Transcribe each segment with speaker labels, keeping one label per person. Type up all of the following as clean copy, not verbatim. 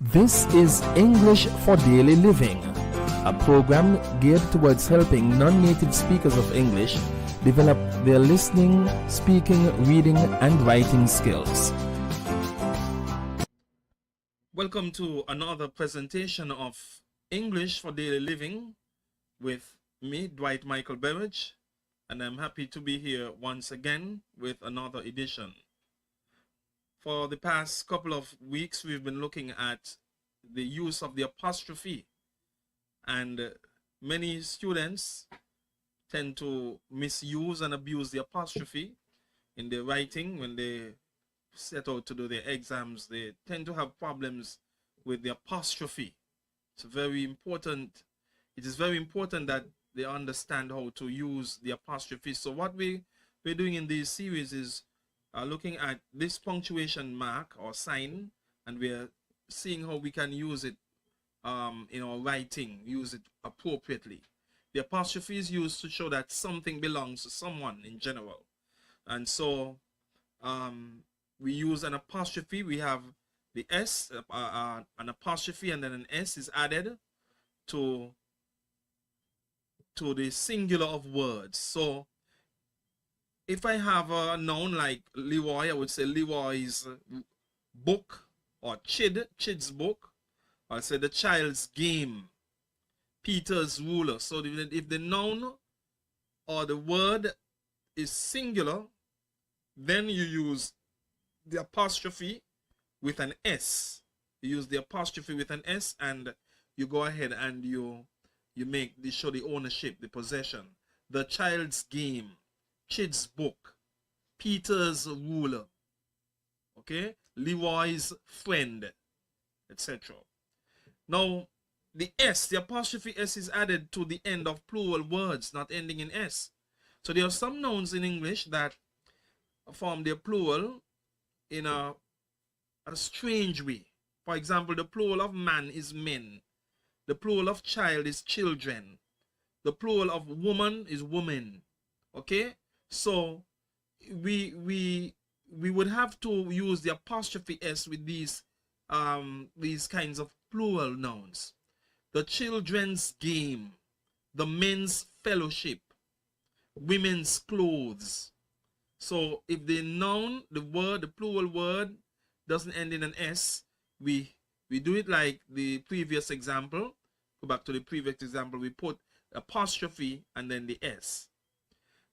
Speaker 1: This is English for Daily Living, a program geared towards helping non-native speakers of English develop their listening, speaking, reading, and writing skills.
Speaker 2: Welcome to another presentation of English for Daily Living with me, Dwight Michael Berridge, and I'm happy to be here once again with another edition. For the past couple of weeks, we've been looking at the use of the apostrophe, and many students tend to misuse and abuse the apostrophe in their writing. When they set out to do their exams, they tend to have problems with the apostrophe. It is very important that they understand how to use the apostrophe. So what we're doing in this series is looking at this punctuation mark or sign, and we're seeing how we can use it in our writing, use it appropriately. The apostrophe is used to show that something belongs to someone in general. And so we use an apostrophe. We have the S, an apostrophe, and then an S is added to the singular of words. So if I have a noun like Leroy, I would say Leroy's book, or Chid's book. I'll say the child's game, Peter's ruler. So if the noun or the word is singular, then you use the apostrophe with an S. You use the apostrophe with an S, and you go ahead and you show the ownership, the possession. The child's game, Chid's book, Peter's ruler, okay, Leroy's friend, etc. Now, the S, the apostrophe S, is added to the end of plural words, not ending in S. So there are some nouns in English that form their plural in a strange way. For example, the plural of man is men. The plural of child is children. The plural of woman is women. Okay? So we would have to use the apostrophe S with these kinds of plural nouns. The children's game, the men's fellowship, women's clothes. So if the noun, the plural word doesn't end in an S, we do it like the previous example. Go back to the previous example. We put apostrophe and then the S.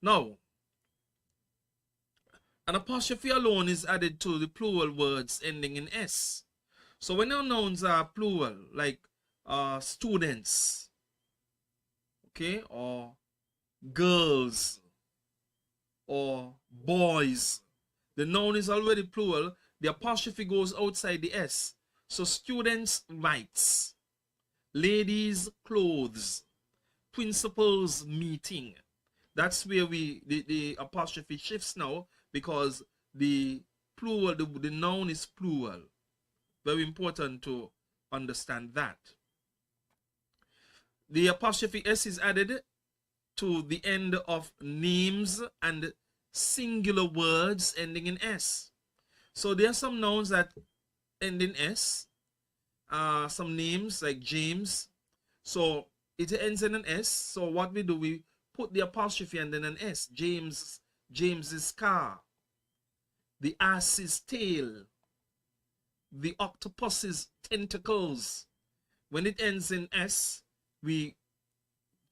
Speaker 2: Now, an apostrophe alone is added to the plural words ending in S. So when our nouns are plural, like students, okay, or girls, or boys, the noun is already plural, the apostrophe goes outside the S. So students' rights, ladies' clothes, principals' meeting. That's where the apostrophe shifts now, because the plural, the noun is plural. Very important to understand that. The apostrophe S is added to the end of names and singular words ending in S. So there are some nouns that end in S. Some names like James. So it ends in an S. So what we do, we put the apostrophe and then an S. James's car. The ass's tail. The octopus's tentacles. When it ends in S, we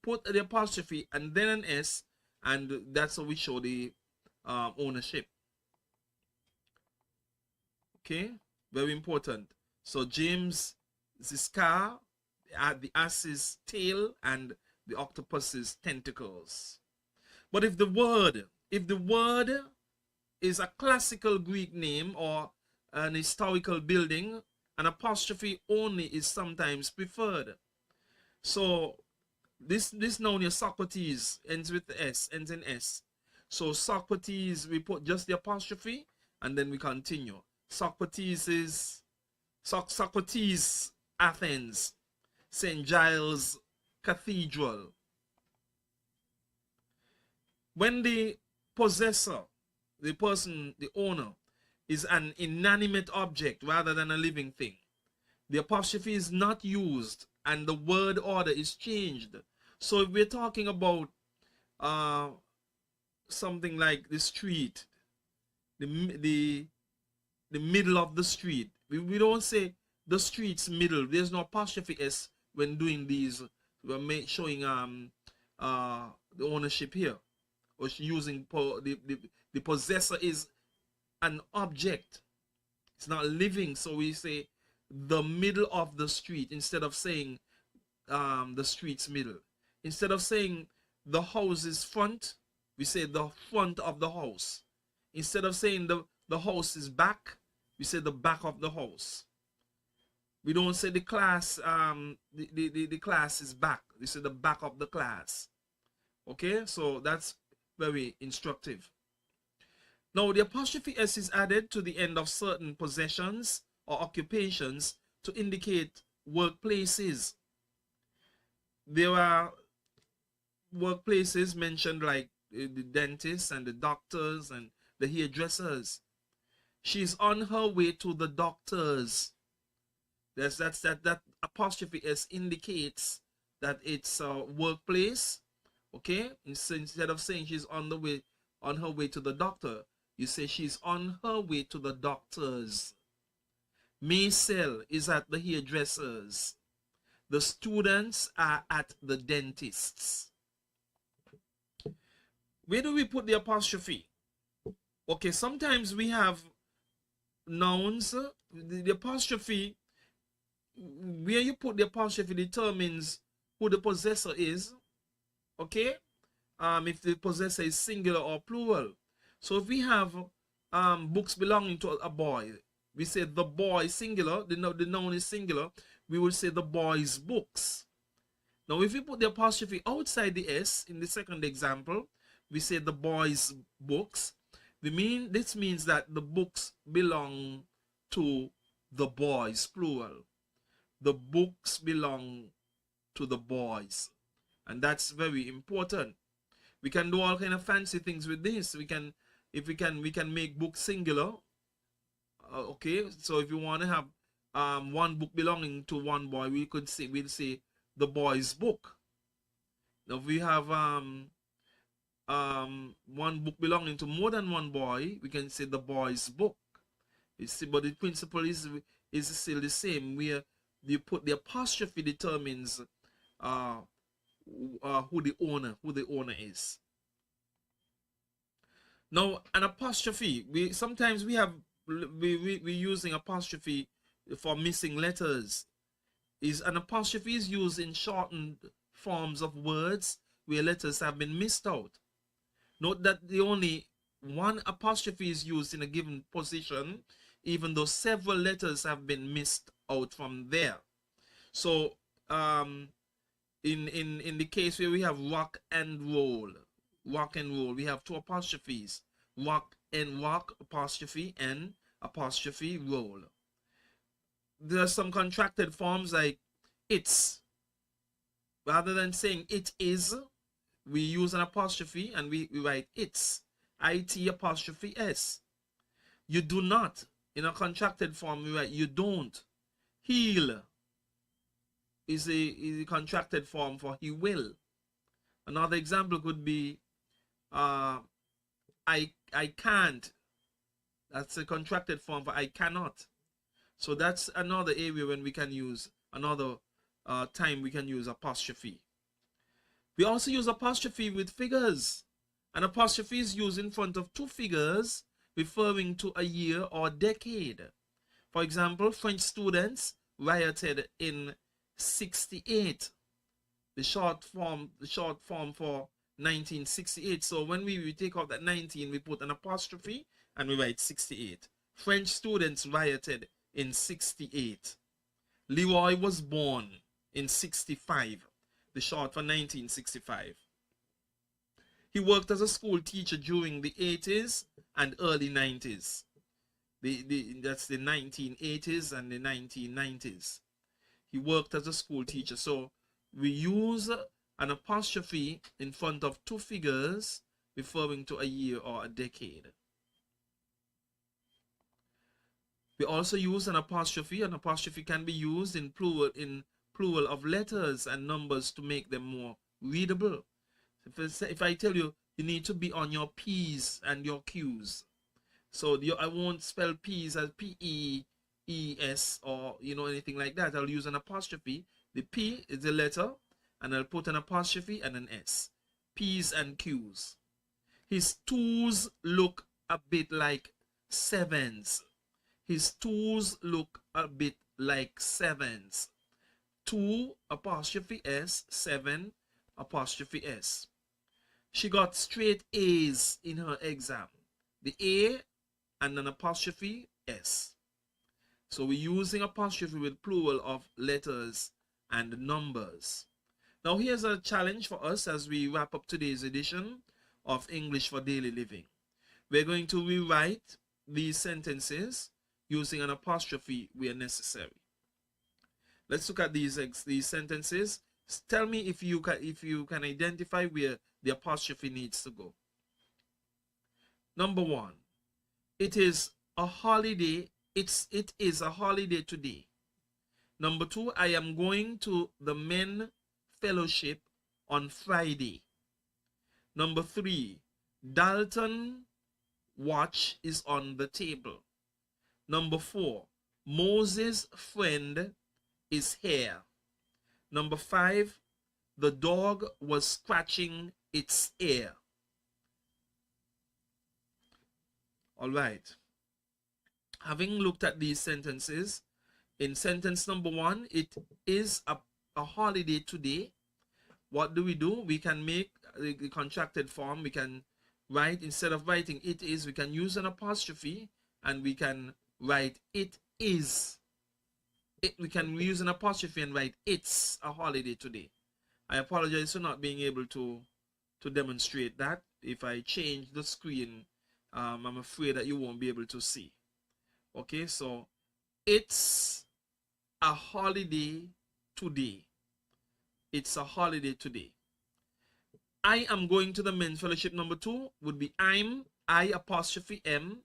Speaker 2: put the apostrophe and then an S, and that's how we show the ownership. Okay, very important. So James's car, the ass's tail, and the octopus's tentacles. But if the word is a classical Greek name or an historical building, an apostrophe only is sometimes preferred. So this noun here, Socrates, ends with the S, ends in S. So Socrates, we put just the apostrophe and then we continue. Socrates is Socrates, Athens, St. Giles Cathedral. When the possessor, the person, the owner, is an inanimate object rather than a living thing, The apostrophe is not used and the word order is changed. So if we're talking about something like the street, the middle of the street, we don't say the street's middle. There's no apostrophe s when doing these. We're showing the ownership here, or using the possessor is an object. It's not living, so we say the middle of the street instead of saying the street's middle. Instead of saying the house's front, we say the front of the house. Instead of saying the house is back, we say the back of the house. We don't say the class the class is back. We say the back of the class. Okay, so that's very instructive. Now the apostrophe s is added to the end of certain possessions or occupations to indicate workplaces. There are workplaces mentioned like the dentists and the doctors and the hairdressers. She's on her way to the doctors. That apostrophe s indicates that it's a workplace. Okay, instead of saying she's on her way to the doctor, you say she's on her way to the doctors. Maisel is at the hairdressers. The students are at the dentists. Where do we put the apostrophe? Okay, sometimes we have nouns. The apostrophe, where you put the apostrophe determines who the possessor is. Okay, if the possessor is singular or plural. So if we have books belonging to a boy, we say the boy singular, the noun is singular, we will say the boy's books. Now if we put the apostrophe outside the s in the second example, we say the boy's books. This means that the books belong to the boys, plural. The books belong to the boys. And that's very important. We can do all kind of fancy things with this. We can make books singular. Okay, so if you want to have one book belonging to one boy, we'll say the boy's book. Now if we have one book belonging to more than one boy, we can say the boy's book. You see, but the principle is still the same. Where you put the apostrophe determines who the owner is. Now an apostrophe, sometimes we're using apostrophe for missing letters. An apostrophe is used in shortened forms of words where letters have been missed out. Note that the only one apostrophe is used in a given position, even though several letters have been missed out from there. So in the case where we have rock and roll, we have two apostrophes, rock apostrophe and apostrophe roll. There are some contracted forms like it's. Rather than saying it is, we use an apostrophe and we write it's, it apostrophe s. You do not. In a contracted form, we write you don't. He'll is a contracted form for he will. Another example could be I can't. That's a contracted form for I cannot. So that's another area when we can use another time we can use apostrophe. We also use apostrophe with figures. An apostrophe is used in front of two figures referring to a year or decade. For example, French students rioted in 68. The short form for 1968. So when we take out that 19, we put an apostrophe and we write 68. French students rioted in 68. Leroy was born in 65. The short for 1965. He worked as a school teacher during the 80s and early 90s. That's the 1980s and the 1990s. He worked as a school teacher. So we use an apostrophe in front of two figures referring to a year or a decade. We also use an apostrophe. An apostrophe can be used in plural of letters and numbers to make them more readable. If I tell you, you need to be on your P's and your Q's. So I won't spell P's as P-E-E-S or anything like that. I'll use an apostrophe. The P is the letter, and I'll put an apostrophe and an S. P's and Q's. His toes look a bit like sevens. His toes look a bit like sevens. 2 apostrophe S, 7 apostrophe S. She got straight A's in her exam. The A and an apostrophe S. So we're using apostrophe with plural of letters and numbers. Now here's a challenge for us as we wrap up today's edition of English for Daily Living. We're going to rewrite these sentences using an apostrophe where necessary. Let's look at these sentences. Tell me if you can identify where the apostrophe needs to go. Number 1. It is a holiday. It is a holiday today. Number 2. I am going to the men fellowship on Friday. Number 3. Dalton watch is on the table. Number 4. Moses' friend is here. Number 5. The dog was scratching its ear. All right. Having looked at these sentences, in sentence number 1, it is a holiday today. What do? We can make the contracted form. We can write, instead of writing it is, we can use an apostrophe and we can write it is. We can use an apostrophe and write it's a holiday today. I apologize for not being able to demonstrate that. If I change the screen, I'm afraid that you won't be able to see. Okay, so it's a holiday today. It's a holiday today. I am going to the men's fellowship. Number 2 would be I apostrophe M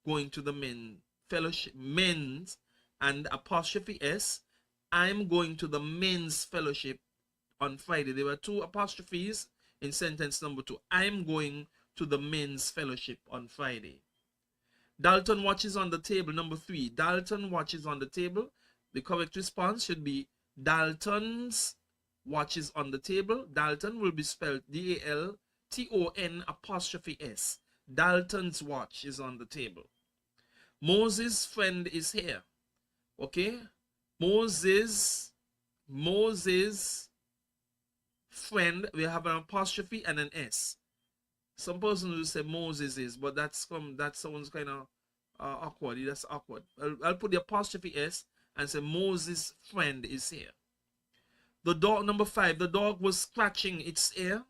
Speaker 2: going to the men's fellowship, men's, and apostrophe S. I'm going to the men's fellowship on Friday. There were 2 apostrophes in sentence number 2. I'm going to the men's fellowship on Friday. Dalton watches on the table. Number 3. Dalton watches on the table. The correct response should be Dalton's watches on the table. Dalton will be spelled D-A-L-T-O-N apostrophe S. Dalton's watch is on the table. Moses' friend is here. Okay, Moses' friend, we have an apostrophe and an S. Some person will say Moses is, but that sounds kind of awkward. That's awkward. I'll put the apostrophe S and say Moses' friend is here. The dog, number 5, the dog was scratching its ear.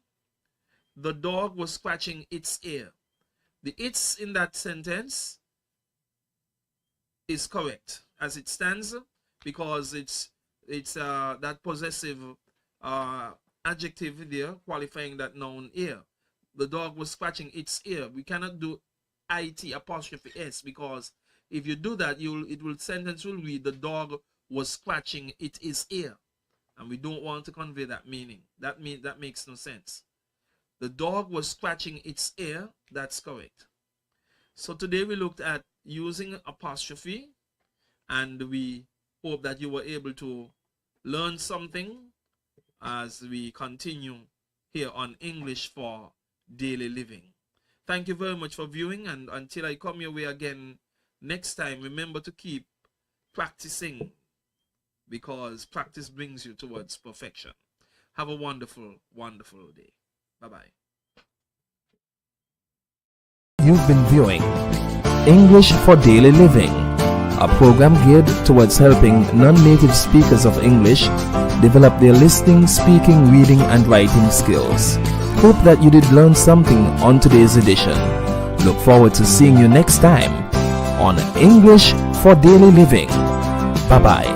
Speaker 2: The dog was scratching its ear. The it's in that sentence is correct as it stands, because it's that possessive adjective there qualifying that noun ear. The dog was scratching its ear. We cannot do it apostrophe S, because if you do that, sentence will read the dog was scratching its ear, and we don't want to convey that meaning. That makes no sense. The dog was scratching its ear. That's correct. So today we looked at using apostrophe, and we hope that you were able to learn something as we continue here on English for Daily Living. Thank you very much for viewing, and until I come your way again next time, remember to keep practicing, because practice brings you towards perfection. Have a wonderful, wonderful day. Bye-bye.
Speaker 1: You've been viewing English for Daily Living, a program geared towards helping non-native speakers of English develop their listening, speaking, reading, and writing skills. Hope that you did learn something on today's edition. Look forward to seeing you next time on English for Daily Living. Bye-bye.